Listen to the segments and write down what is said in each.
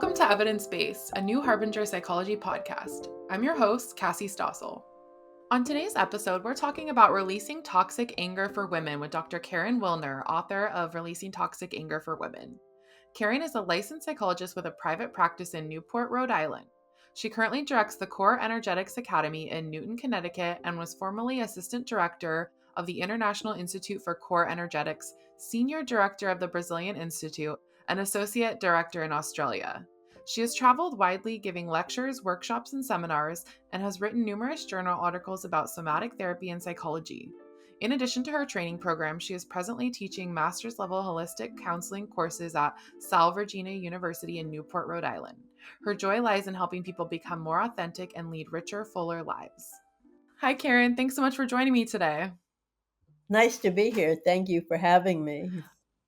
Welcome to Evidence Based, a new Harbinger psychology podcast. I'm your host, Cassie Stossel. On today's episode, we're talking about releasing toxic anger for women with Dr. Karyne Wilner, author of Releasing Toxic Anger for Women. Karyne is a licensed psychologist with a private practice in Newport, Rhode Island. She currently directs the Core Energetics Academy in Newton, Connecticut, and was formerly assistant director of the International Institute for Core Energetics, senior director of the Brazilian Institute, and associate director in Australia. She has traveled widely giving lectures, workshops, and seminars, and has written numerous journal articles about somatic therapy and psychology. In addition to her training program, she is presently teaching master's level holistic counseling courses at Sal Virginia University in Newport, Rhode Island. Her joy lies in helping people become more authentic and lead richer, fuller lives. Hi, Karyne. Thanks so much for joining me today. Nice to be here. Thank you for having me.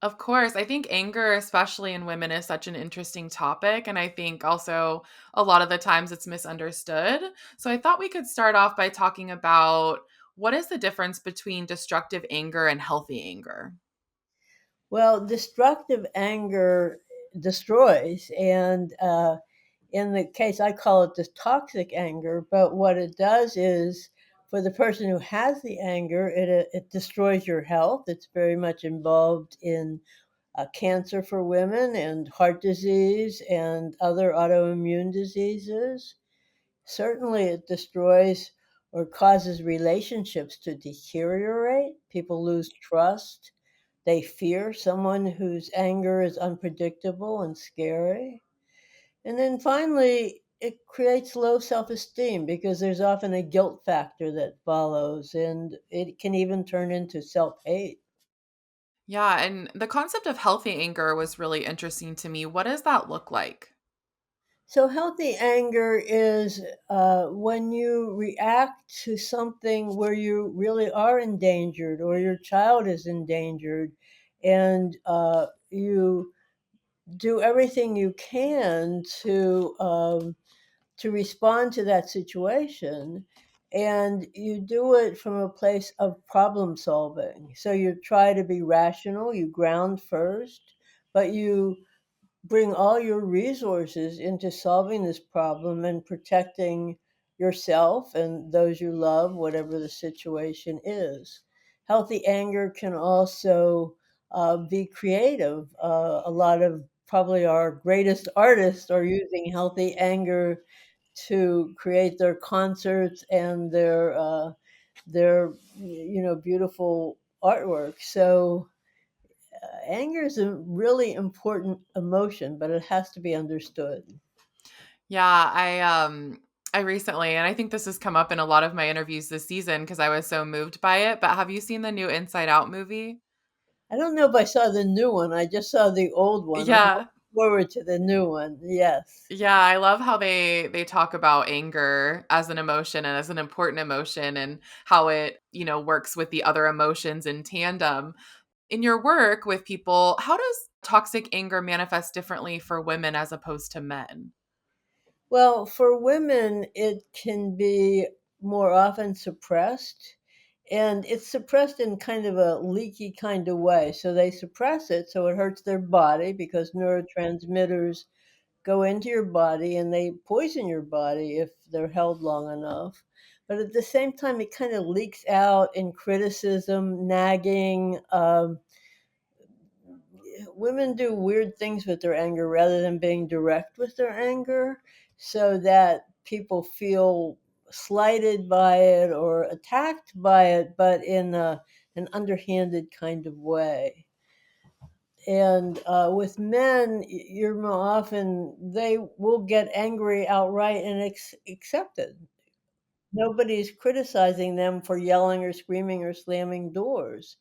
Of course, I think anger, especially in women, is such an interesting topic. And I think also a lot of the times it's misunderstood. So I thought we could start off by talking about what is the difference between destructive anger and healthy anger? Well, destructive anger destroys, and in the case I call it this toxic anger. But what it does is, for the person who has the anger, it destroys your health. It's very much involved in cancer for women and heart disease and other autoimmune diseases. Certainly, it destroys or causes relationships to deteriorate. People lose trust. They fear someone whose anger is unpredictable and scary. And then finally, it creates low self esteem because there's often a guilt factor that follows, and it can even turn into self hate. Yeah, and the concept of healthy anger was really interesting to me. What does that look like? So, healthy anger is when you react to something where you really are endangered or your child is endangered, and you do everything you can to respond to that situation, and you do it from a place of problem solving. So you try to be rational, you ground first, but you bring all your resources into solving this problem and protecting yourself and those you love, whatever the situation is. Healthy anger can also be creative. A lot of probably our greatest artists are using healthy anger to create their concerts and their beautiful artwork. So anger is a really important emotion, but it has to be understood. Yeah, I recently, and I think this has come up in a lot of my interviews this season because I was so moved by it, but have you seen the new Inside Out movie? I don't know if I saw the new one. I just saw the old one. I'm Yeah. looking forward to the new one. Yes. Yeah, I love how they talk about anger as an emotion and as an important emotion and how it, works with the other emotions in tandem. In your work with people, how does toxic anger manifest differently for women as opposed to men? Well, for women, it can be more often suppressed, and it's suppressed in kind of a leaky kind of way. So they suppress it so it hurts their body because neurotransmitters go into your body and they poison your body if they're held long enough. But at the same time, it kind of leaks out in criticism, nagging. Women do weird things with their anger rather than being direct with their anger, so that people feel slighted by it or attacked by it, but in an underhanded kind of way. And with men, you're more often, they will get angry outright and accept it. Nobody's criticizing them for yelling or screaming or slamming doors.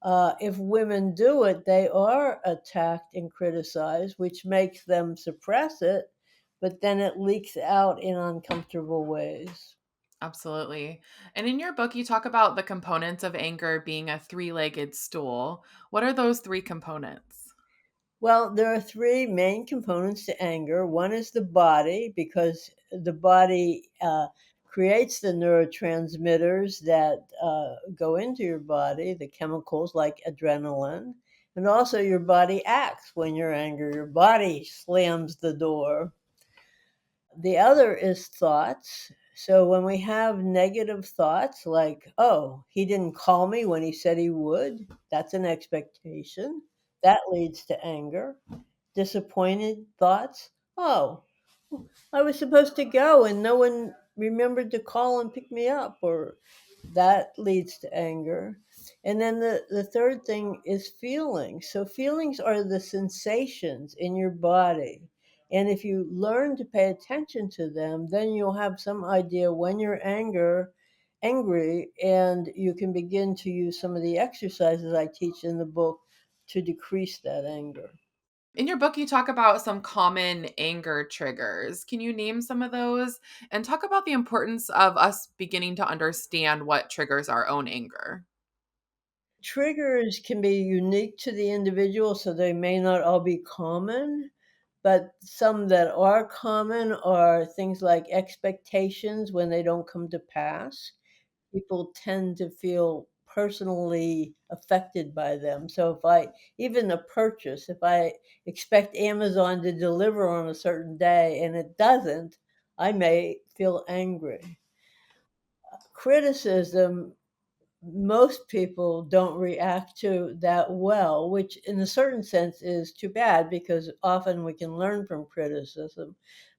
If women do it, they are attacked and criticized, which makes them suppress it, but then it leaks out in uncomfortable ways. Absolutely. And in your book, you talk about the components of anger being a three-legged stool. What are those three components? Well, there are three main components to anger. One is the body, because the body creates the neurotransmitters that go into your body, the chemicals like adrenaline. And also, your body acts when you're angry. Your body slams the door. The other is thoughts. So when we have negative thoughts like, oh, he didn't call me when he said he would, that's an expectation. That leads to anger. Disappointed thoughts. Oh, I was supposed to go and no one remembered to call and pick me up, or that leads to anger. And then the third thing is feelings. So feelings are the sensations in your body. And if you learn to pay attention to them, then you'll have some idea when you're angry, and you can begin to use some of the exercises I teach in the book to decrease that anger. In your book, you talk about some common anger triggers. Can you name some of those and talk about the importance of us beginning to understand what triggers our own anger? Triggers can be unique to the individual, so they may not all be common, but some that are common are things like expectations when they don't come to pass. People tend to feel personally affected by them. So if I even a purchase, if I expect Amazon to deliver on a certain day and it doesn't, I may feel angry. Criticism, most people don't react to that well, which in a certain sense is too bad because often we can learn from criticism,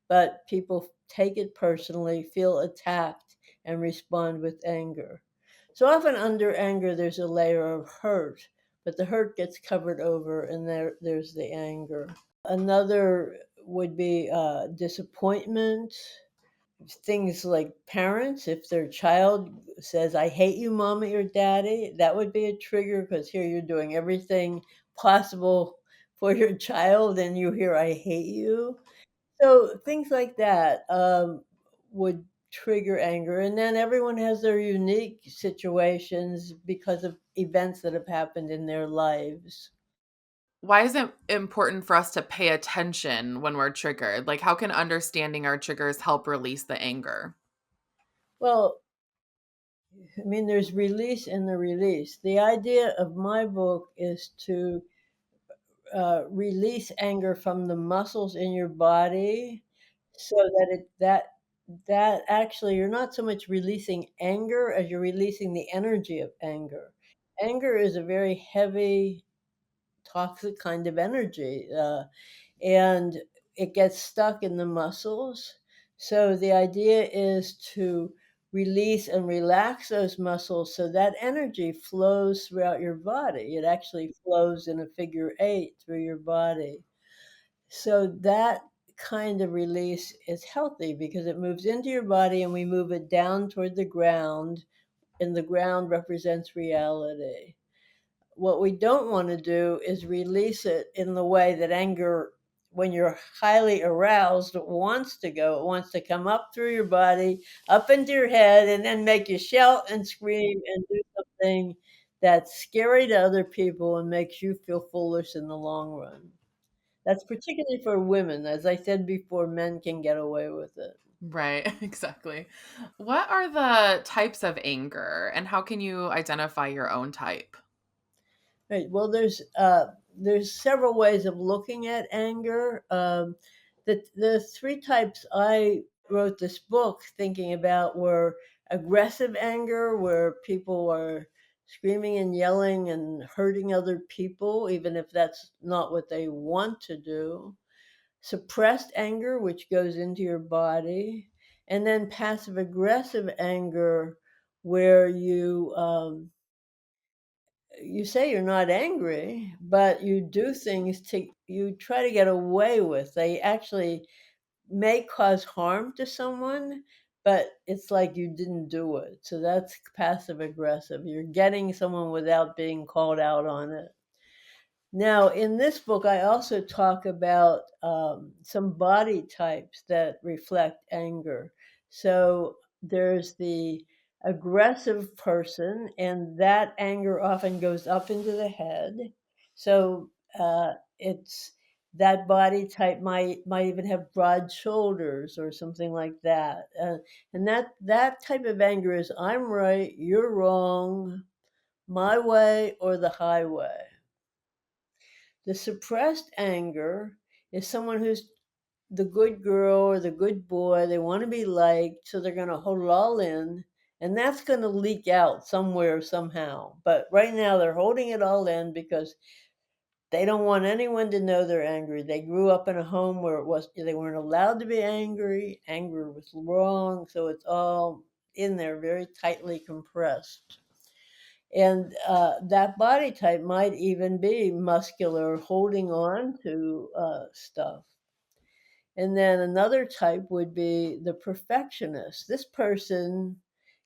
but people take it personally, feel attacked, and respond with anger. So often under anger, there's a layer of hurt, but the hurt gets covered over, and there's the anger. Another would be disappointment. Things like parents, if their child says, I hate you, mommy or daddy, that would be a trigger because here you're doing everything possible for your child and you hear, I hate you. So things like that would trigger anger. And then everyone has their unique situations because of events that have happened in their lives. Why is it important for us to pay attention when we're triggered? Like, how can understanding our triggers help release the anger? Well, I mean, there's release in the release. The idea of my book is to release anger from the muscles in your body so that that actually you're not so much releasing anger as you're releasing the energy of anger. Anger is a very heavy, toxic kind of energy. And it gets stuck in the muscles. So the idea is to release and relax those muscles so that energy flows throughout your body. It actually flows in a figure eight through your body. So that kind of release is healthy because it moves into your body and we move it down toward the ground, and the ground represents reality. What we don't want to do is release it in the way that anger, when you're highly aroused, wants to go. It wants to come up through your body, up into your head, and then make you shout and scream and do something that's scary to other people and makes you feel foolish in the long run. That's particularly for women. As I said before, men can get away with it. Right, exactly. What are the types of anger and how can you identify your own type? Right. Well, there's several ways of looking at anger. The three types I wrote this book thinking about were aggressive anger, where people are screaming and yelling and hurting other people, even if that's not what they want to do. Suppressed anger, which goes into your body, and then passive aggressive anger, where you say you're not angry, but you do things to you try to get away with. They actually may cause harm to someone, but it's like you didn't do it. So that's passive aggressive. You're getting someone without being called out on it. Now, in this book, I also talk about some body types that reflect anger. So there's the aggressive person, and that anger often goes up into the head. So it's that body type might even have broad shoulders or something like that. And that type of anger is I'm right, you're wrong, my way or the highway. The suppressed anger is someone who's the good girl or the good boy. They want to be liked, so they're going to hold it all in, and that's going to leak out somewhere, somehow. But right now, they're holding it all in because they don't want anyone to know they're angry. They grew up in a home where they weren't allowed to be angry. Anger was wrong, so it's all in there, very tightly compressed. And that body type might even be muscular, holding on to stuff. And then another type would be the perfectionist. This person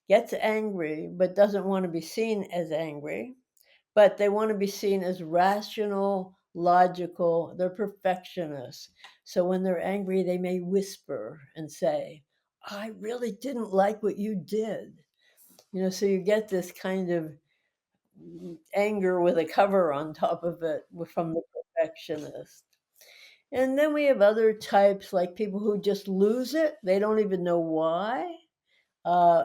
gets angry but doesn't want to be seen as angry, but they want to be seen as rational, logical. They're perfectionists. So when they're angry, they may whisper and say, I really didn't like what you did. So you get this kind of anger with a cover on top of it from the perfectionist. And then we have other types, like people who just lose it. They don't even know why.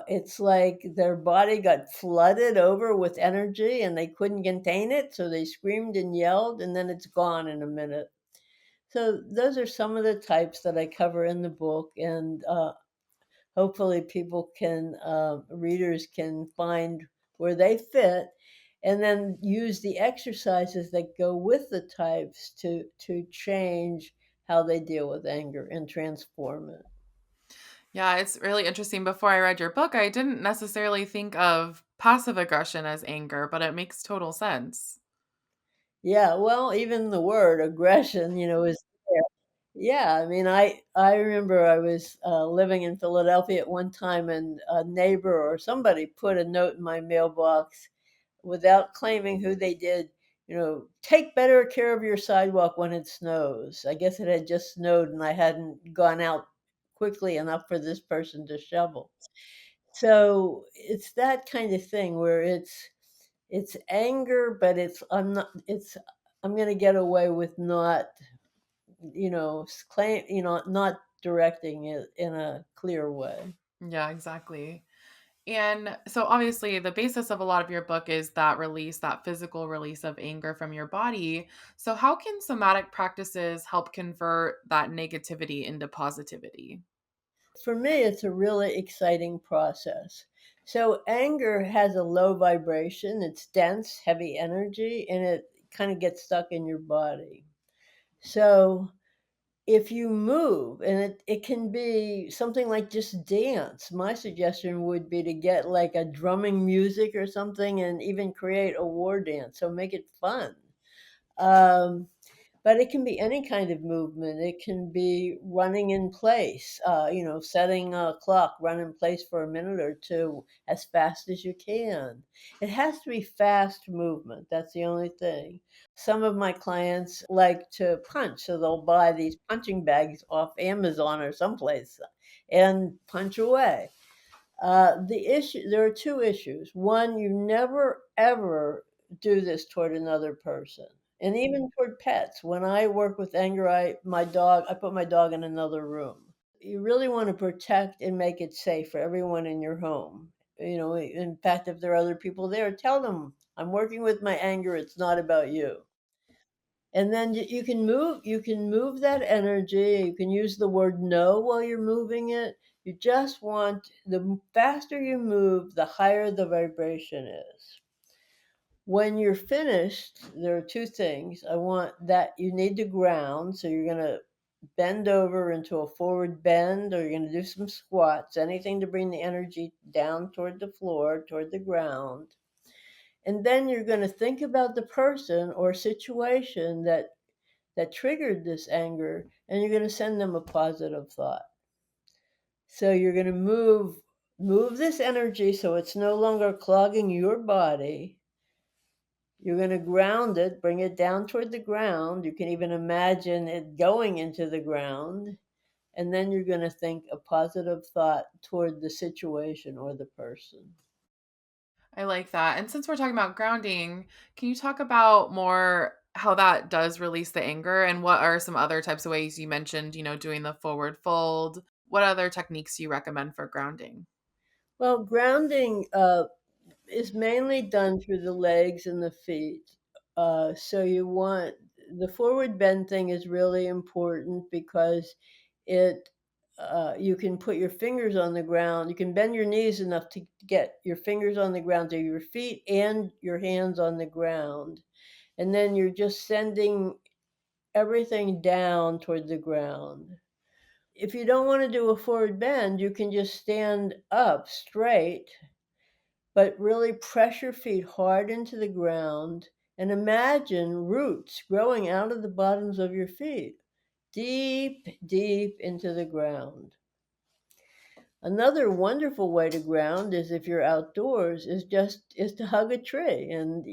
It's like their body got flooded over with energy and they couldn't contain it. So they screamed and yelled, and then it's gone in a minute. So those are some of the types that I cover in the book. And hopefully people readers can find where they fit, and then use the exercises that go with the types to change how they deal with anger and transform it. Yeah, it's really interesting. Before I read your book, I didn't necessarily think of passive aggression as anger, but it makes total sense. Yeah, well, even the word aggression, is there. Yeah, I mean, I remember I was living in Philadelphia at one time, and a neighbor or somebody put a note in my mailbox without claiming who they did. Take better care of your sidewalk when it snows. I guess it had just snowed, and I hadn't gone out quickly enough for this person to shovel. So it's that kind of thing where it's anger, but I'm going to get away with not claim, not directing it in a clear way. Yeah, exactly. And so obviously the basis of a lot of your book is that release, that physical release of anger from your body. So how can somatic practices help convert that negativity into positivity? For me, it's a really exciting process. So anger has a low vibration. It's dense, heavy energy, and it kind of gets stuck in your body. So if you move, and it can be something like just dance. My suggestion would be to get like a drumming music or something, and even create a war dance. So make it fun. Um, but it can be any kind of movement. It can be running in place, setting a clock, run in place for a minute or two as fast as you can. It has to be fast movement. That's the only thing. Some of my clients like to punch, so they'll buy these punching bags off Amazon or someplace and punch away. There are two issues. One, you never ever do this toward another person, and even toward pets. When I work with anger, I put my dog in another room. You really want to protect and make it safe for everyone in your home. In fact, if there are other people there, tell them I'm working with my anger. It's not about you. And then you can move that energy. You can use the word no while you're moving it. You just want the faster you move, the higher the vibration is. When you're finished, there are two things. I want that you need to ground, so you're going to bend over into a forward bend, or you're going to do some squats, anything to bring the energy down toward the floor, toward the ground. And then you're going to think about the person or situation that triggered this anger, and you're going to send them a positive thought. So you're going to move this energy so it's no longer clogging your body. You're going to ground it, bring it down toward the ground. You can even imagine it going into the ground, and then you're going to think a positive thought toward the situation or the person. I like that. And since we're talking about grounding, can you talk about more how that does release the anger and what are some other types of ways you mentioned, doing the forward fold? What other techniques do you recommend for grounding? Well, grounding is mainly done through the legs and the feet. So you want the forward bend thing is really important because it you can put your fingers on the ground. You can bend your knees enough to get your fingers on the ground, so your feet and your hands on the ground, and then you're just sending everything down toward the ground. If you don't want to do a forward bend, you can just stand up straight, but really press your feet hard into the ground and imagine roots growing out of the bottoms of your feet, deep, deep into the ground. Another wonderful way to ground is if you're outdoors is to hug a tree, and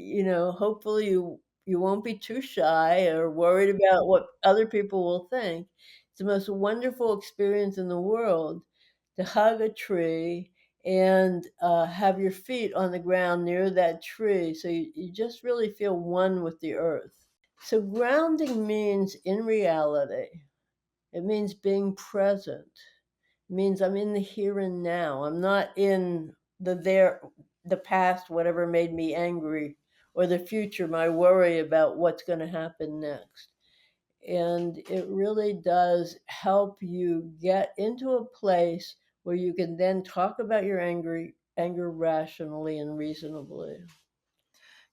hopefully you won't be too shy or worried about what other people will think. It's the most wonderful experience in the world to hug a tree and have your feet on the ground near that tree, so you just really feel one with the earth. So grounding means in reality, it means being present, means I'm in the here and now. I'm not in the past, whatever made me angry, or the future, my worry about what's going to happen next. And it really does help you get into a place where you can then talk about your anger rationally and reasonably.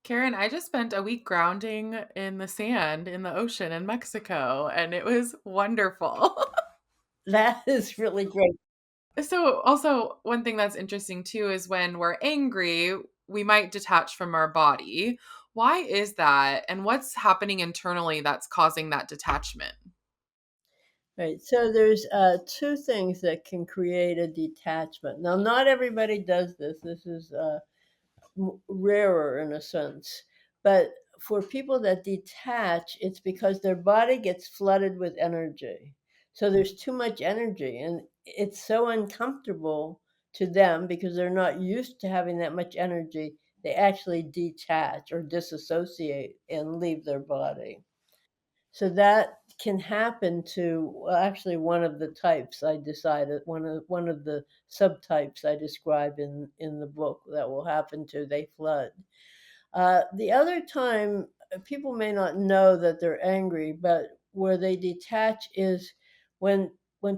Karen, I just spent a week grounding in the sand in the ocean in Mexico, and it was wonderful. That is really great. So, also, one thing that's interesting too is when we're angry, we might detach from our body. Why is that? And what's happening internally that's causing that detachment? Right. So there's two things that can create a detachment. Now, not everybody does this. This is rarer in a sense. But for people that detach, it's because their body gets flooded with energy. So there's too much energy, and it's so uncomfortable to them because they're not used to having that much energy. They actually detach or disassociate and leave their body. So that can happen to, well, actually one of the types I decided, one of the subtypes I describe in the book that will happen to, they flood. The other time, people may not know that they're angry, but where they detach is when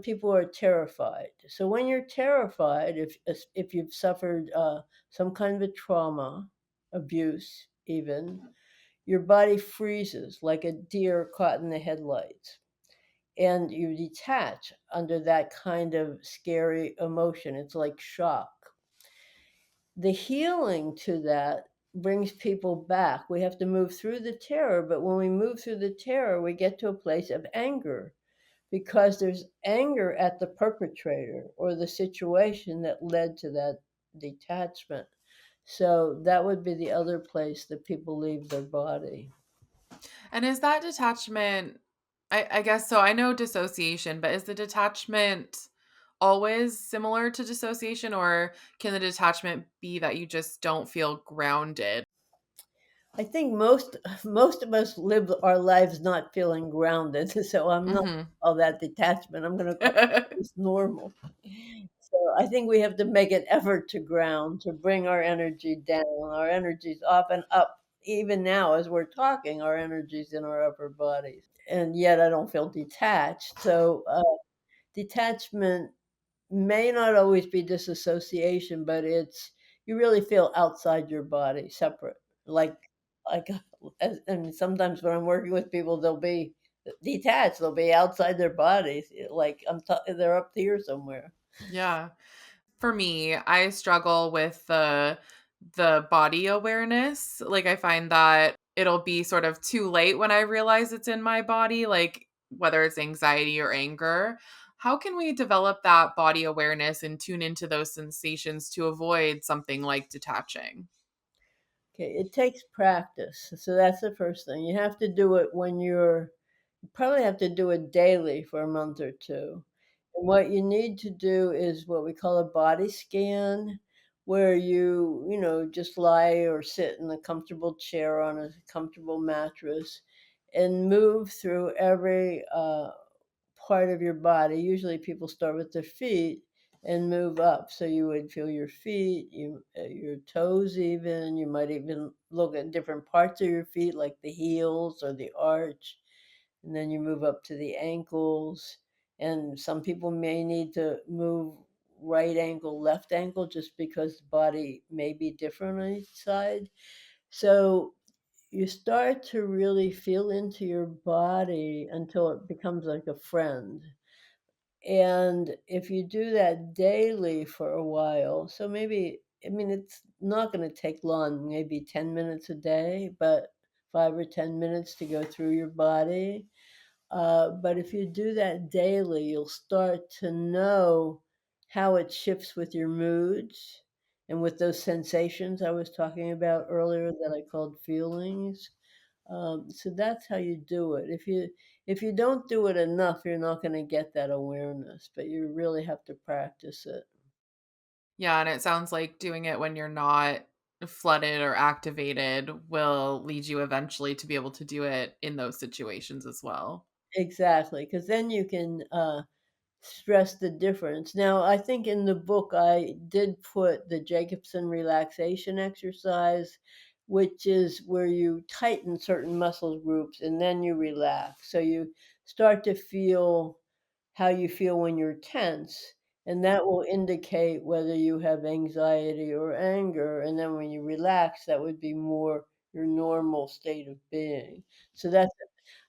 people are terrified. So when you're terrified, if you've suffered some kind of a trauma, abuse even, your body freezes like a deer caught in the headlights, and you detach under that kind of scary emotion. It's like shock. The healing to that brings people back. We have to move through the terror, but when we move through the terror, we get to a place of anger because there's anger at the perpetrator or the situation that led to that detachment. So that would be the other place that people leave their body. And is that detachment, I guess so, I know dissociation, but is the detachment always similar to dissociation, or can the detachment be that you just don't feel grounded? I think most of us live our lives not feeling grounded, so I'm not Mhm. all that detachment. I'm gonna call this normal. So I think we have to make an effort to ground, to bring our energy down. Our energy's up and up. Even now, as we're talking, our energy's in our upper bodies, and yet I don't feel detached. So detachment may not always be disassociation, but it's you really feel outside your body, separate. Like, and sometimes when I'm working with people, they'll be detached. They'll be outside their bodies, like they're up here somewhere. Yeah. For me, I struggle with the body awareness. Like, I find that it'll be sort of too late when I realize it's in my body, like whether it's anxiety or anger. How can we develop that body awareness and tune into those sensations to avoid something like detaching? Okay, it takes practice. So that's the first thing. You have to do it when you probably have to do it daily for a month or two. And what you need to do is what we call a body scan, where just lie or sit in a comfortable chair on a comfortable mattress and move through every part of your body. Usually people start with their feet and move up. So you would feel your feet, your toes even. You might even look at different parts of your feet like the heels or the arch. and then you move up to the ankles. And some people may need to move right ankle, left ankle, just because the body may be different on each side. So you start to really feel into your body until it becomes like a friend. And if you do that daily for a while, so maybe, I mean, it's not going to take long, maybe 10 minutes a day, but 5 or 10 minutes to go through your body. But if you do that daily, you'll start to know how it shifts with your moods and with those sensations I was talking about earlier that I called feelings. So that's how you do it. If you don't do it enough, you're not going to get that awareness, but you really have to practice it. Yeah, and it sounds like doing it when you're not flooded or activated will lead you eventually to be able to do it in those situations as well. Exactly, because then you can stress the difference. Now, I think in the book I did put the Jacobson relaxation exercise, which is where you tighten certain muscle groups and then you relax. So you start to feel how you feel when you're tense, and that will indicate whether you have anxiety or anger. And then when you relax, that would be more your normal state of being. So that's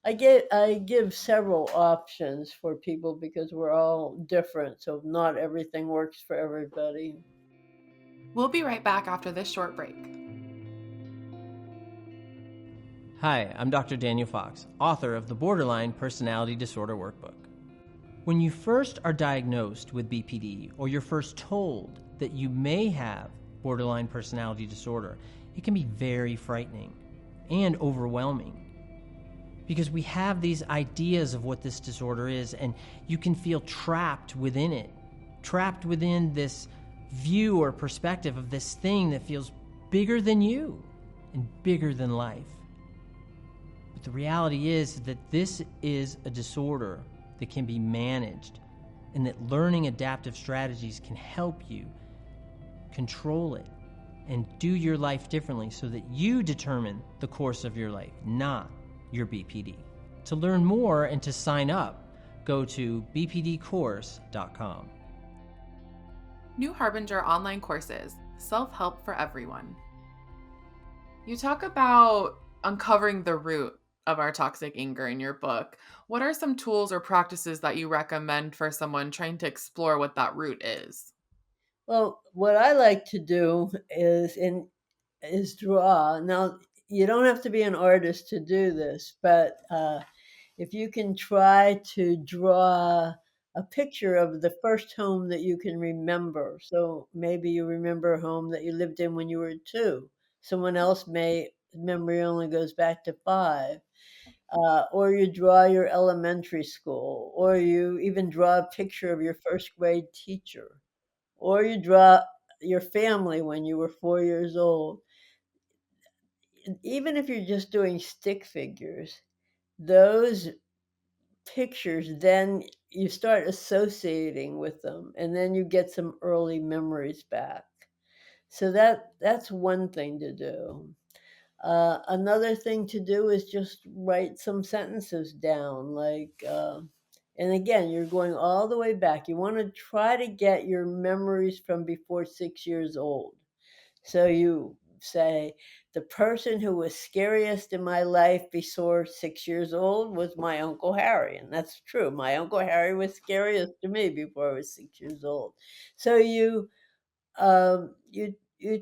I give several options for people because we're all different, so not everything works for everybody. We'll be right back after this short break. Hi, I'm Dr. Daniel Fox, author of the Borderline Personality Disorder Workbook. When you first are diagnosed with BPD, or you're first told that you may have borderline personality disorder, it can be very frightening and overwhelming because we have these ideas of what this disorder is, and you can feel trapped within it, trapped within this view or perspective of this thing that feels bigger than you and bigger than life. But the reality is that this is a disorder that can be managed, and that learning adaptive strategies can help you control it and do your life differently so that you determine the course of your life, not your BPD. To learn more and to sign up, go to bpdcourse.com. New Harbinger online courses, self-help for everyone. You talk about uncovering the root of our toxic anger in your book. What are some tools or practices that you recommend for someone trying to explore what that root is? Well, what I like to do is draw. Now, you don't have to be an artist to do this, but if you can try to draw a picture of the first home that you can remember. So maybe you remember a home that you lived in when you were 2. Someone else may memory only goes back to 5. Or you draw your elementary school, or you even draw a picture of your first grade teacher, or you draw your family when you were 4 years old. Even if you're just doing stick figures, those pictures, then you start associating with them, and then you get some early memories back. So that's one thing to do. Another thing to do is just write some sentences down, like, and again, you're going all the way back. You want to try to get your memories from before 6 years old. So you say, the person who was scariest in my life before 6 years old was my Uncle Harry. And that's true. My Uncle Harry was scariest to me before I was 6 years old. So you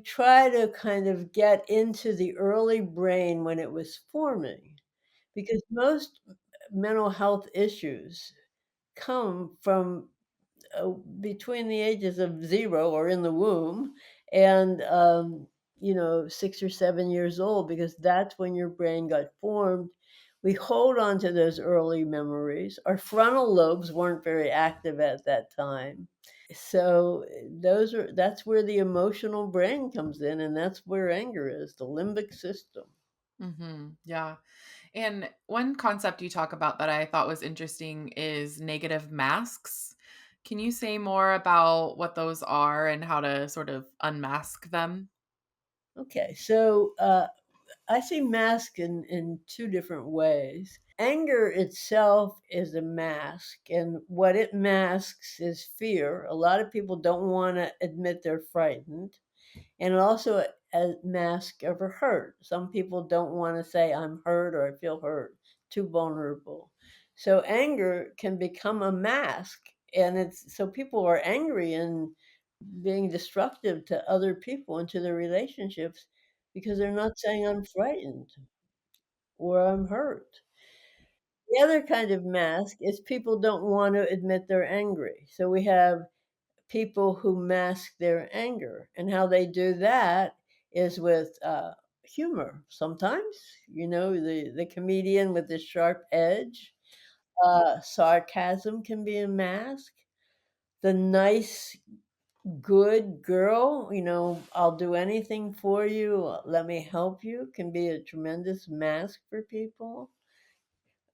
try to kind of get into the early brain when it was forming, because most mental health issues come from between the ages of 0 or in the womb and 6 or 7 years old, because that's when your brain got formed. We hold on to those early memories. Our frontal lobes weren't very active at that time. So that's where the emotional brain comes in, and that's where anger is, the limbic system. Yeah. And one concept you talk about that I thought was interesting is negative masks. Can you say more about what those are and how to sort of unmask them? Okay, so I see mask in two different ways. Anger itself is a mask, and what it masks is fear. A lot of people don't want to admit they're frightened, and also a mask of a hurt. Some people don't want to say, I'm hurt or I feel hurt, too vulnerable. So anger can become a mask, and it's so people are angry and being destructive to other people and to their relationships because they're not saying, I'm frightened or I'm hurt. The other kind of mask is people don't want to admit they're angry. So we have people who mask their anger, and how they do that is with humor. Sometimes, the comedian with the sharp edge, sarcasm can be a mask. The nice, good girl, I'll do anything for you, let me help you, can be a tremendous mask for people.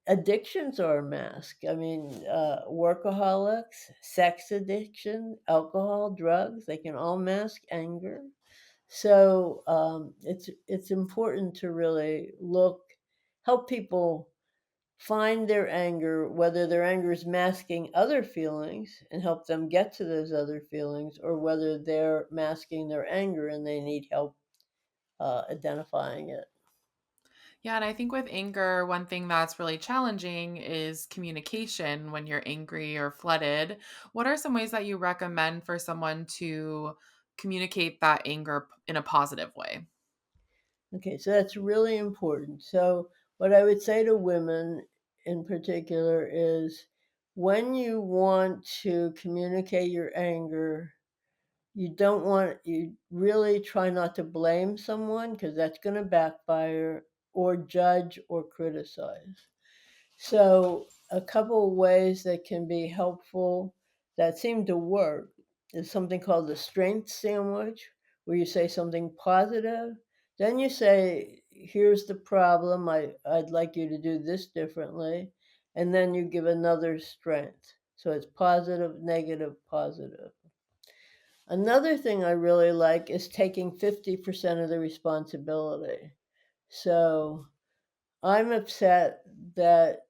Addictions are a mask. I mean, workaholics, sex addiction, alcohol, drugs, they can all mask anger. So it's important to really help people find their anger, whether their anger is masking other feelings and help them get to those other feelings, or whether they're masking their anger and they need help identifying it. Yeah, and I think with anger, one thing that's really challenging is communication when you're angry or flooded. What are some ways that you recommend for someone to communicate that anger in a positive way? Okay, so that's really important. So, what I would say to women in particular is when you want to communicate your anger, you really try not to blame someone because that's going to backfire, or judge or criticize. So, a couple of ways that can be helpful that seem to work is something called the strength sandwich, where you say something positive, then you say, here's the problem, I'd like you to do this differently, and then you give another strength. So it's positive, negative, positive. Another thing I really like is taking 50% of the responsibility. So I'm upset that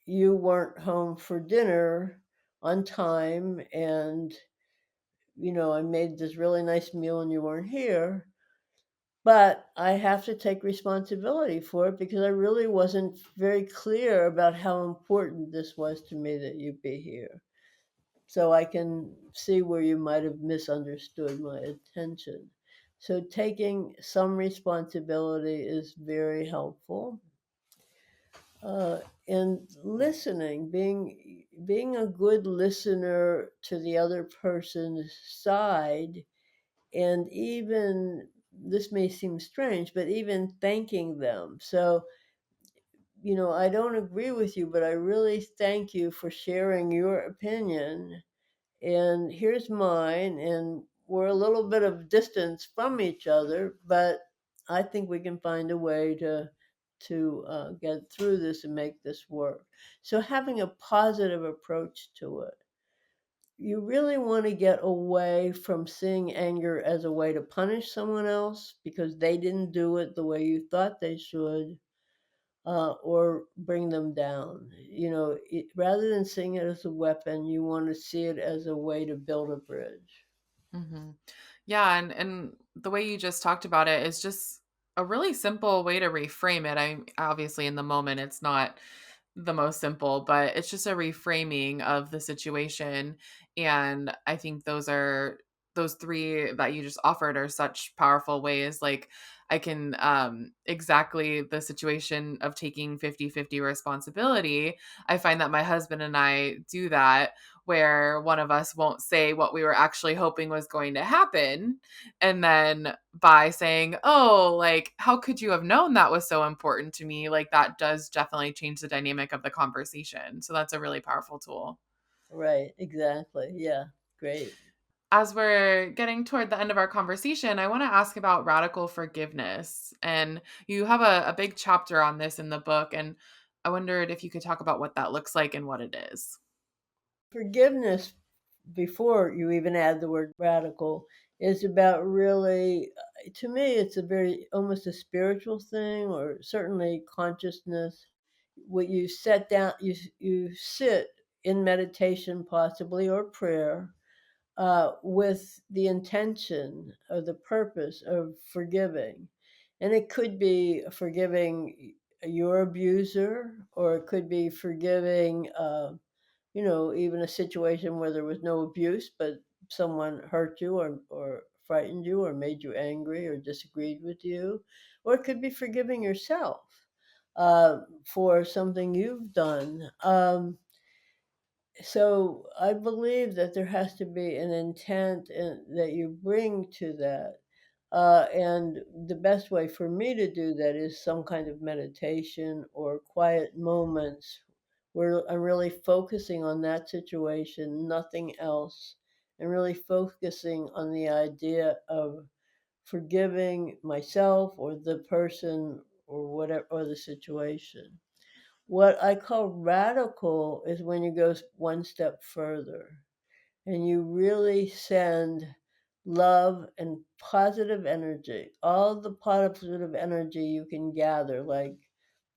you weren't home for dinner on time, and I made this really nice meal and you weren't here, but I have to take responsibility for it because I really wasn't very clear about how important this was to me that you be here. So I can see where you might have misunderstood my intention. So taking some responsibility is very helpful. uh, and listening, being a good listener to the other person's side, and even, this may seem strange, but even thanking them. So, I don't agree with you, but I really thank you for sharing your opinion, and here's mine, and we're a little bit of distance from each other, but I think we can find a way to get through this and make this work. So having a positive approach to it. You really want to get away from seeing anger as a way to punish someone else because they didn't do it the way you thought they should, or bring them down. Rather than seeing it as a weapon, you want to see it as a way to build a bridge. Mhm. Yeah, and the way you just talked about it is just a really simple way to reframe it. I obviously in the moment it's not the most simple, but it's just a reframing of the situation. And I think those three that you just offered are such powerful ways. Like I can exactly the situation of taking 50-50 responsibility. I find that my husband and I do that where one of us won't say what we were actually hoping was going to happen. And then by saying, oh, like, how could you have known that was so important to me? Like, that does definitely change the dynamic of the conversation. So that's a really powerful tool. Right, exactly. Yeah, great. As we're getting toward the end of our conversation, I want to ask about radical forgiveness. And you have a big chapter on this in the book. And I wondered if you could talk about what that looks like and what it is. Forgiveness, before you even add the word radical, is about really to me, it's a very almost a spiritual thing, or certainly consciousness. What you set down, you sit in meditation, possibly, or prayer, with the intention or the purpose of forgiving. And it could be forgiving your abuser, or it could be forgiving, even a situation where there was no abuse, but someone hurt you, or frightened you, or made you angry, or disagreed with you. Or it could be forgiving yourself for something you've done. So I believe that there has to be an intent that you bring to that. And the best way for me to do that is some kind of meditation or quiet moments where I'm really focusing on that situation, nothing else, and really focusing on the idea of forgiving myself or the person or whatever, or the situation. What I call radical is when you go one step further and you really send love and positive energy, all the positive energy you can gather. Like,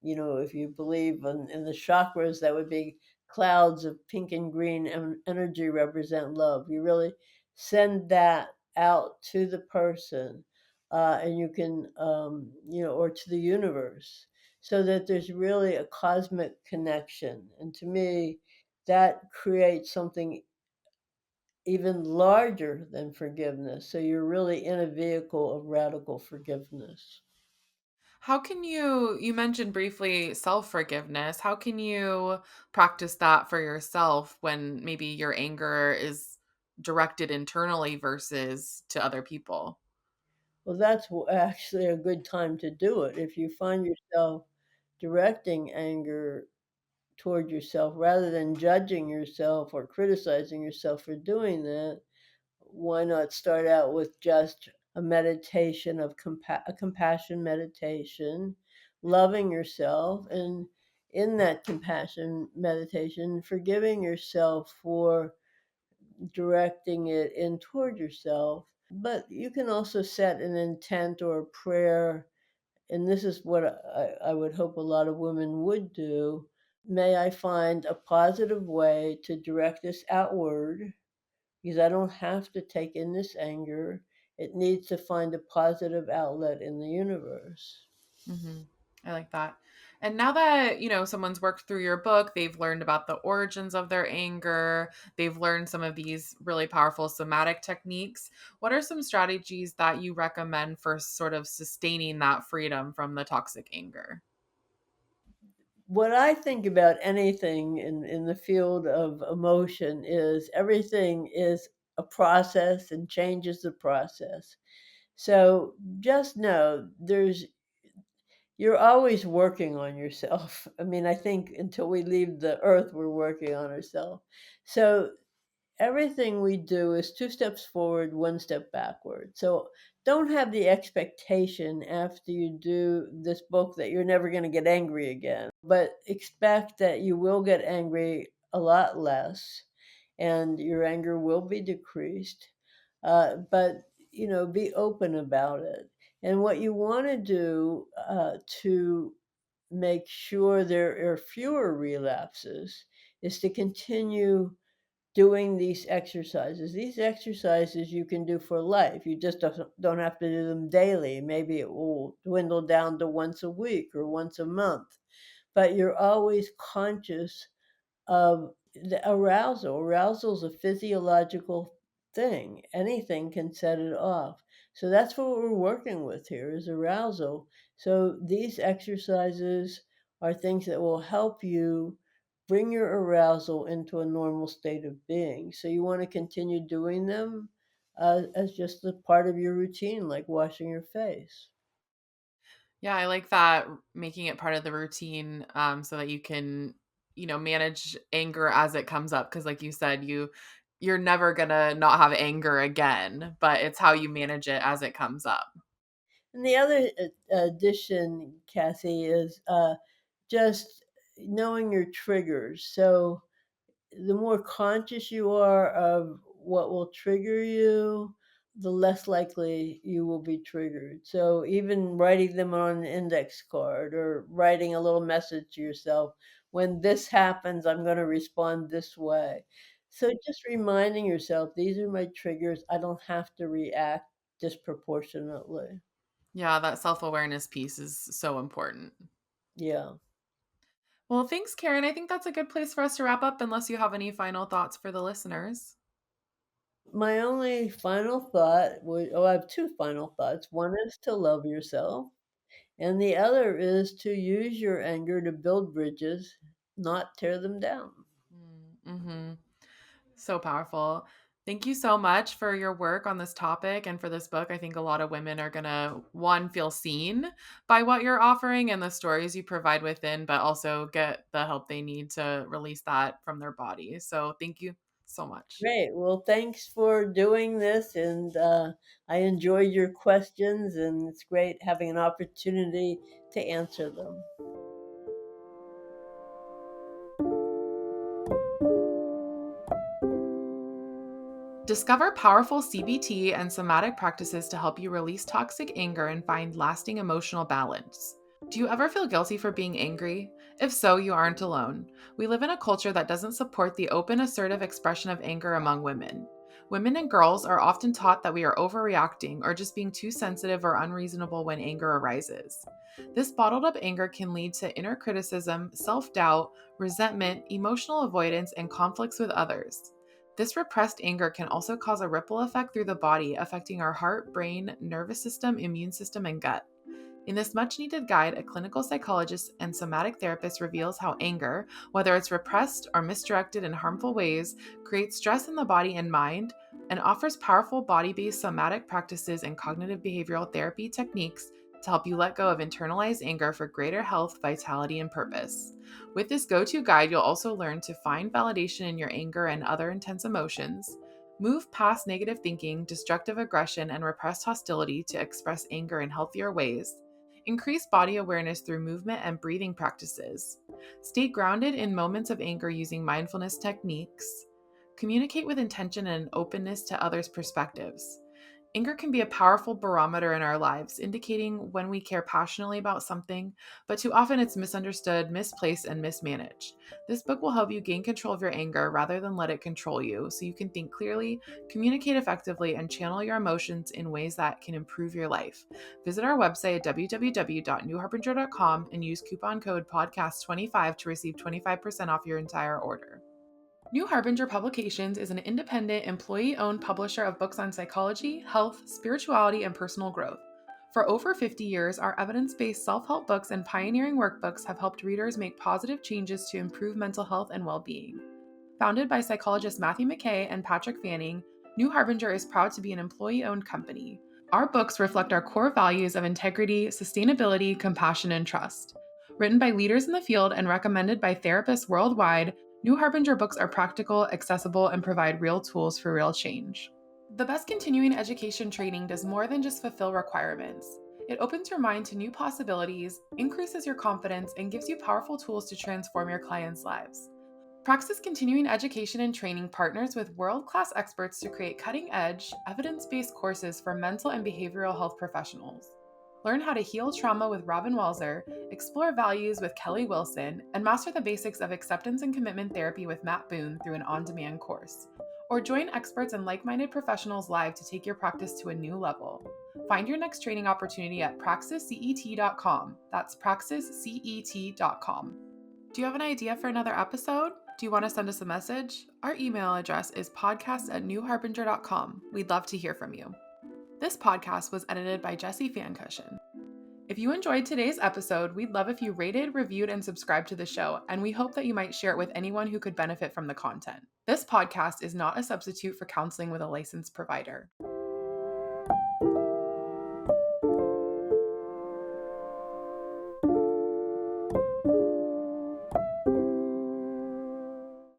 if you believe in the chakras, that would be clouds of pink and green energy represent love. You really send that out to the person, and you can, or to the universe, so that there's really a cosmic connection. And to me, that creates something even larger than forgiveness. So you're really in a vehicle of radical forgiveness. How can you mentioned briefly self-forgiveness. How can you practice that for yourself when maybe your anger is directed internally versus to other people? Well, that's actually a good time to do it. If you find yourself directing anger toward yourself rather than judging yourself or criticizing yourself for doing that, why not start out with just a meditation of a compassion meditation, loving yourself, and in that compassion meditation, forgiving yourself for directing it in toward yourself. But you can also set an intent or a prayer, and this is what I would hope a lot of women would do. May I find a positive way to direct this outward, because I don't have to take in this anger. It needs to find a positive outlet in the universe. Mhm. I like that. And now that, someone's worked through your book, they've learned about the origins of their anger, they've learned some of these really powerful somatic techniques. What are some strategies that you recommend for sort of sustaining that freedom from the toxic anger? What I think about anything in the field of emotion is everything is a process, and change is the process. So just know you're always working on yourself. I mean, I think until we leave the earth, we're working on ourselves. So everything we do is two steps forward, one step backward. So don't have the expectation after you do this book that you're never going to get angry again, but expect that you will get angry a lot less, and your anger will be decreased. But be open about it. And what you want to do to make sure there are fewer relapses is to continue doing these exercises. These exercises you can do for life. You just don't have to do them daily. Maybe it will dwindle down to once a week or once a month, but you're always conscious of the arousal. Arousal is a physiological thing. Anything can set it off. So that's what we're working with here is arousal. So these exercises are things that will help you bring your arousal into a normal state of being. So you want to continue doing them as just a part of your routine, like washing your face. Yeah, I like that, making it part of the routine, so that you can, manage anger as it comes up. Because, like you said, you're never gonna not have anger again, but it's how you manage it as it comes up. And the other addition, Kathy, is just knowing your triggers. So the more conscious you are of what will trigger you, the less likely you will be triggered. So even writing them on an index card or writing a little message to yourself, when this happens, I'm going to respond this way. So just reminding yourself, these are my triggers. I don't have to react disproportionately. Yeah, that self-awareness piece is so important. Yeah. Well, thanks, Karyne. I think that's a good place for us to wrap up unless you have any final thoughts for the listeners. My only final thought would, I have two final thoughts. One is to love yourself, and the other is to use your anger to build bridges, not tear them down. Mm-hmm. So powerful. Thank you so much for your work on this topic and for this book. I think a lot of women are going to, one, feel seen by what you're offering and the stories you provide within, but also get the help they need to release that from their body. So thank you so much. Great. Well, thanks for doing this, and I enjoyed your questions, and it's great having an opportunity to answer them. Discover powerful CBT and somatic practices to help you release toxic anger and find lasting emotional balance. Do you ever feel guilty for being angry? If so, you aren't alone. We live in a culture that doesn't support the open, assertive expression of anger among women. Women and girls are often taught that we are overreacting or just being too sensitive or unreasonable when anger arises. This bottled up anger can lead to inner criticism, self doubt, resentment, emotional avoidance, and conflicts with others. This repressed anger can also cause a ripple effect through the body, affecting our heart, brain, nervous system, immune system, and gut. In this much needed guide, a clinical psychologist and somatic therapist reveals how anger, whether it's repressed or misdirected in harmful ways, creates stress in the body and mind, and offers powerful body based somatic practices and cognitive behavioral therapy techniques to help you let go of internalized anger for greater health, vitality, and purpose. With this go to guide, you'll also learn to find validation in your anger and other intense emotions. Move past negative thinking, destructive aggression, and repressed hostility to express anger in healthier ways. Increase body awareness through movement and breathing practices. Stay grounded in moments of anger using mindfulness techniques. Communicate with intention and openness to others' perspectives. Anger can be a powerful barometer in our lives, indicating when we care passionately about something, but too often it's misunderstood, misplaced, and mismanaged. This book will help you gain control of your anger rather than let it control you, so you can think clearly, communicate effectively, and channel your emotions in ways that can improve your life. Visit our website at www.newharbinger.com and use coupon code podcast25 to receive 25% off your entire order. New Harbinger Publications is an independent, employee owned publisher of books on psychology, health, spirituality, and personal growth. For over 50 years, our evidence based self help books and pioneering workbooks have helped readers make positive changes to improve mental health and well being. Founded by psychologists Matthew McKay and Patrick Fanning, New Harbinger is proud to be an employee owned company. Our books reflect our core values of integrity, sustainability, compassion, and trust. Written by leaders in the field and recommended by therapists worldwide, New Harbinger books are practical, accessible, and provide real tools for real change. The best continuing education training does more than just fulfill requirements. It opens your mind to new possibilities, increases your confidence, and gives you powerful tools to transform your clients' lives. Praxis Continuing Education and Training partners with world-class experts to create cutting-edge, evidence-based courses for mental and behavioral health professionals. Learn how to heal trauma with Robin Walzer, explore values with Kelly Wilson, and master the basics of acceptance and commitment therapy with Matt Boone through an on-demand course. Or join experts and like-minded professionals live to take your practice to a new level. Find your next training opportunity at praxiscet.com. That's praxiscet.com. Do you have an idea for another episode? Do you want to send us a message? Our email address is podcast@newharbinger.com. We'd love to hear from you. This podcast was edited by Jesse Fancushion. If you enjoyed today's episode, we'd love if you rated, reviewed, and subscribed to the show, and we hope that you might share it with anyone who could benefit from the content. This podcast is not a substitute for counseling with a licensed provider.